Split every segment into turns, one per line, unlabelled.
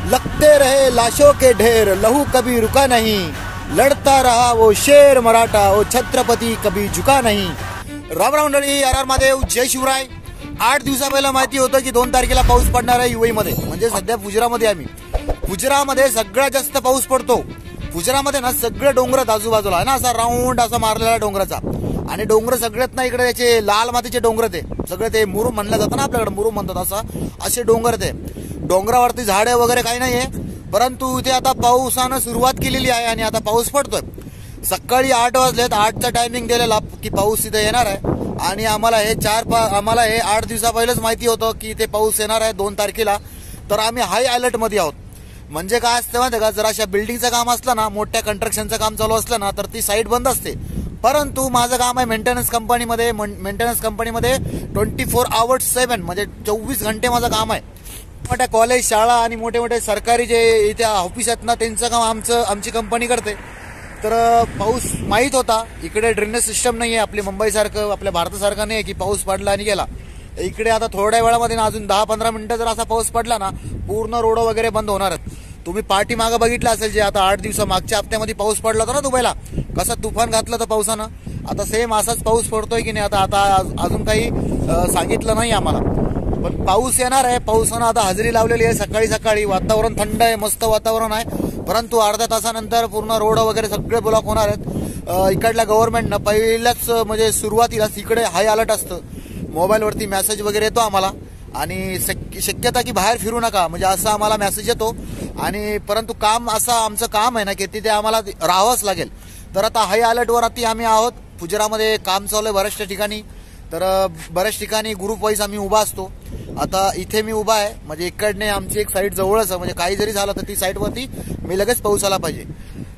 लगते रहे लाशों के ढेर, लहू कभी रुका नहीं, लढता रहा वो शेर मराठा, वो छत्रपती कभी झुका नहीं। राम राम मंडळी, आर आर महादेव, जय शिवराय। 8 दिवसा पहिला माहिती होतं की 2 तारखेला पाऊस पडणार आहे युएई मध्ये, म्हणजे सध्या फुजरामध्ये आम्ही। फुजरामध्ये सगळ्यात जास्त पाऊस पडतो। फुजरामध्ये ना सगळे डोंगर आजूबाजूला आहे ना, असा राऊंड असा मारलेला डोंगराचा, आणि डोंगर सगळ्यात ना इकडे त्याचे लाल मातीचे डोंगर ते सगळे, ते मुरुम म्हणलं जातं ना आपल्याकडे, मुरुम म्हणतात असं, असे डोंगर ते। डोंगरावरती झाडे वगैरे काही नाहीये, परंतु इथे आता पावसानं सुरुवात केलेली आहे आणि आता पाऊस पडतोय। सकाळी 8 वाजलेत, 8चा टायमिंग दिलेला की पाऊस इथे येणार आहे, आणि आम्हाला हे 8 दिवसा पहिलेच माहिती होतं की इथे पाऊस येणार आहे 2 तारखेला। तर आम्ही हाय अलर्ट मध्ये आहोत। म्हणजे काय असतं माहिती का, जर अशा बिल्डिंगचं काम असलं ना, मोठ्या कंस्ट्रक्शनचं काम चालू असलं ना, तर ती साईट बंद असते। परंतु माझं काम आहे मेंटेनन्स कंपनीमध्ये 24 hours 7, म्हणजे 24 घंटे माझं काम आहे। मोठ्या कॉलेज, शाळा आणि मोठे मोठे सरकारी जे इथे ऑफिस आहेत ना, त्यांचं काम आमची कंपनी करते। तर पाऊस माहीत होता, इकडे ड्रेनेज सिस्टम नाही आहे आपली मुंबईसारखं, आपल्या भारतासारखं नाही की पाऊस पडला आणि गेला। इकडे आता थोड्या वेळामध्ये ना, अजून 10-15 मिनिटं जर असा पाऊस पडला ना, पूर्ण रोड वगैरे बंद होणार आहेत। तुम्ही पाठीमागं बघितलं असेल, जे आता 8 दिवसा मागच्या हप्त्यामध्ये पाऊस पडला होता ना दुबईला, कसा तुफान घातलं तर पावसानं, आता सेम असाच पाऊस पडतोय की नाही आता अजून काही सांगितलं नाही आम्हाला, पण पाऊस येणार आहे। पावसानं आता हजेरी लावलेली आहे। सकाळी वातावरण थंड आहे, मस्त वातावरण आहे, परंतु अर्ध्या तासानंतर पूर्ण रोड वगैरे सगळे ब्लॉक होणार आहेत। इकडल्या गव्हर्नमेंटनं पहिल्याच म्हणजे सुरुवातीलाच इकडे हाय अलर्ट असतं, मोबाईलवरती मेसेज वगैरे येतो आम्हाला, आणि शक्यता की बाहेर फिरू नका, म्हणजे असा आम्हाला मेसेज येतो। आणि परंतु आमचं काम आहे ना की तिथे आम्हाला राहावंच लागेल। तर आता हाय अलर्टवर आम्ही आहोत। फुजरामध्ये काम चालू आहे बऱ्याचशा ठिकाणी, तर बऱ्याच ठिकाणी ग्रुप वाईज आम्ही उभा असतो। आता इथे मी उभा आहे, म्हणजे इकडने आमची एक साईट जवळच आहे, म्हणजे काही जरी झालं तर ती साईटवरती मी लगेच पोहोचायला पाहिजे।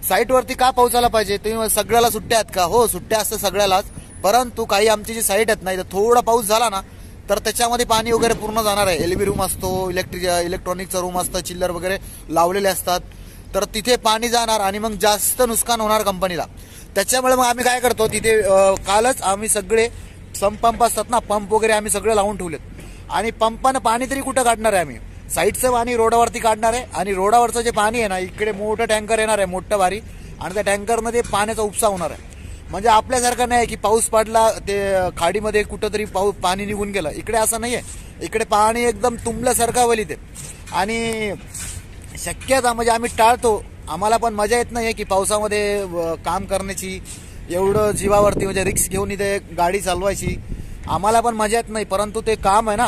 साईटवरती का पोहोचायला पाहिजे, तुम्ही सगळ्याला सुट्ट्या आहेत का? हो, सुट्ट्या असतात सगळ्यालाच, परंतु काही आमची जी साईट आहेत ना, इथं थोडा पाऊस झाला ना, तर त्याच्यामध्ये पाणी वगैरे पूर्ण जाणार आहे। एलबी रूम असतो, इलेक्ट्रॉनिकचा रूम असतं, चिल्लर वगैरे लावलेले असतात, तर तिथे पाणी जाणार आणि मग जास्त नुकसान होणार कंपनीला। त्याच्यामुळे मग आम्ही काय करतो, तिथे कालच आम्ही सगळे पंप असतात ना, पंप वगैरे आम्ही सगळे लावून ठेवलेत, आणि पंपानं पाणी तरी कुठं काढणार आहे आम्ही, साईडचं पाणी रोडावरती काढणार आहे। आणि रोडावरचं जे पाणी आहे ना, इकडे मोठं टँकर येणार आहे, मोठं भारी, आणि त्या टँकरमध्ये पाण्याचा उपसा होणार आहे। म्हणजे आपल्यासारखं नाही की पाऊस पडला ते खाडीमध्ये कुठंतरी पाणी निघून गेलं, इकडे असं नाहीये। इकडे पाणी एकदम तुंबल्यासारखं वलिते, आणि शक्यता म्हणजे आम्ही टाळतो, आम्हाला पण मजा येत नाहीये की पावसामध्ये काम करण्याची, एवढं जीवावरती म्हणजे रिक्स घेऊन इथे गाडी चालवायची, आम्हाला पण मजा येत नाही, परंतु ते काम आहे ना,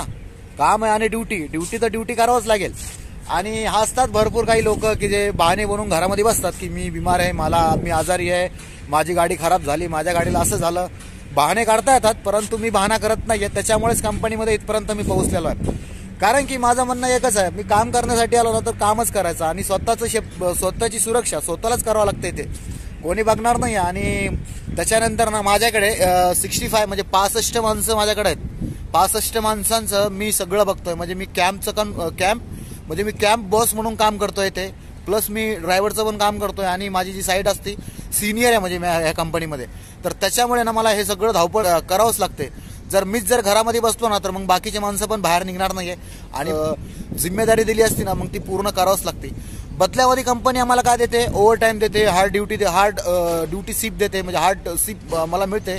काम आहे, आणि ड्युटी तर ड्युटी करावंच लागेल। आणि असतात भरपूर काही लोक की जे बहाणे बनवून घरामध्ये बसतात की मी बिमार आहे, मी आजारी आहे, माझी गाडी खराब झाली, माझ्या गाडीला असं झालं, बहाणे काढता येतात, परंतु मी बहाणा करत नाहीये। त्याच्यामुळेच कंपनीमध्ये इथपर्यंत मी पोहोचलेलो आहे, कारण की माझं म्हणणं एकच आहे, मी काम करण्यासाठी आलो ना तर कामच करायचं, आणि स्वतःची सुरक्षा स्वतःलाच करावं लागते, इथे कोणी बघणार नाही। आणि त्याच्यानंतर ना माझ्याकडे 65 म्हणजे 65 माणसं माझ्याकडे आहेत। 65 माणसांचं मी सगळं बघतोय, म्हणजे मी कॅम्प बॉस म्हणून काम करतोय इथे, प्लस मी ड्रायव्हरचं पण काम करतोय, आणि माझी जी साईट असते सिनियर आहे म्हणजे ह्या कंपनीमध्ये, तर त्याच्यामुळे ना मला हे सगळं धावपळ करावंच लागते। मीच जर घरामध्ये बसलो ना, तर मग बाकीचे माणसं पण बाहेर निघणार नाहीये, आणि जिम्मेदारी दिली असती ना, मग ती पूर्ण करावंच लागते। बदल्यामध्ये कंपनी आम्हाला काय देते, ओव्हर टाइम देते, हार्ड ड्युटी शिफ्ट देते, म्हणजे हार्ड शिफ्ट मला मिळते।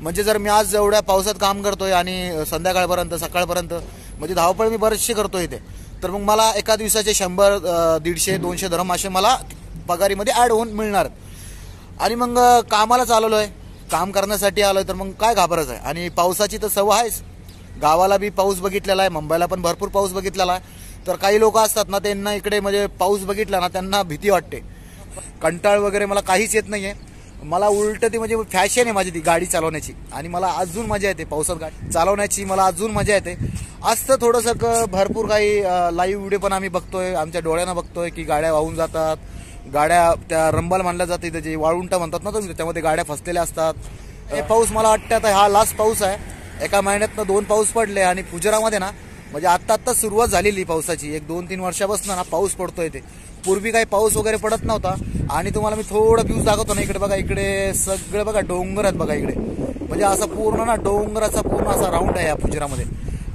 म्हणजे जर मी आज एवढ्या पावसात काम करतोय आणि संध्याकाळपर्यंत सकाळपर्यंत म्हणजे धावपळ मी बरेचसे करतोय इथे, तर मग मला एका दिवसाचे 100, 150, 200 धरम असे मला पगारीमध्ये ऍड होऊन मिळणार। आणि मग कामाला चालवलोय, काम करण्यासाठी आलोय, तर मग काय घाबरायचं आहे। आणि पावसाची तर सवय आहेच, गावाला बी पाऊस बघितलेला आहे, मुंबईला पण भरपूर पाऊस बघितलेला आहे। तर काही लोक असतात ना, त्यांना इकडे म्हणजे पाऊस बघितला ना त्यांना भीती वाटते, कंटाळ वगैरे मला काहीच येत नाहीये। मला उलट ती म्हणजे फॅशन आहे माझी ती गाडी चालवण्याची, आणि मला अजून मजा येते पावसात गाडी चालवण्याची, मला अजून मजा येते। असतं थोडंसं भरपूर काही लाईव्ह व्हिडिओ पण आम्ही बघतोय, आमच्या डोळ्यानं बघतोय की गाड्या वाहून जातात, गाड्या त्या रंबल मानल्या जाते, त्याची वाळुंटा म्हणतात ना तुम्ही, त्यामध्ये गाड्या फसलेल्या असतात। हे पाऊस मला वाटतं आता हा लास्ट पाऊस आहे, एका महिन्यातनं 2 पाऊस पडले, आणि फुजरामध्ये ना म्हणजे आत्ता सुरुवात झालेली पावसाची, 1-2-3 वर्षापासून ना पाऊस पडतोय ते। पूर्वी काही पाऊस वगैरे पडत नव्हता, आणि तुम्हाला मी थोडं व्ह्यूज दाखवतो ना, इकडे बघा, इकडे सगळे बघा डोंगर आहेत बघा इकडे, म्हणजे असा पूर्ण ना डोंगराचा पूर्ण असा राऊंड आहे या फुजरामध्ये।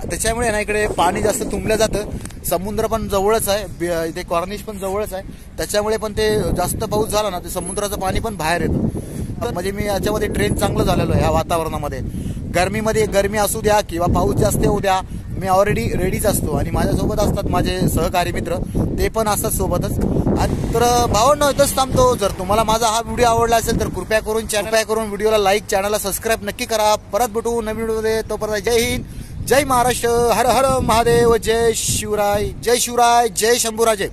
त्याच्यामुळे ना इकडे पाणी जास्त तुंबलं जातं. समुद्र पण जवळच आहे, इथे कॉर्निश पण जवळच आहे, त्याच्यामुळे पण ते जास्त पाऊस झाला ना ते समुद्राचं पाणी पण बाहेर येतं. तर म्हणजे मी याच्यामध्ये ट्रेन चांगलं झालेलो आहे ह्या वातावरणामध्ये. गरमी असू द्या किंवा पाऊस जास्त होऊ द्या, मी ऑलरेडी रेडीच असतो आणि माझ्यासोबत असतात माझे सहकारी मित्र, ते पण असतात सोबतच. आणि तर भावांनो इथंच थांबतो. जर तुम्हाला माझा हा व्हिडिओ आवडला असेल तर कृपया करून व्हिडिओला लाईक, चॅनलला सबस्क्राईब नक्की करा. परत भेटू नवीन व्हिडिओमध्ये. तोपर्यंत जय हिंद, जय महाराष्ट्र, हर हर महादेव, जय शिवराय, जय शिवराय, जय शंभूराजे.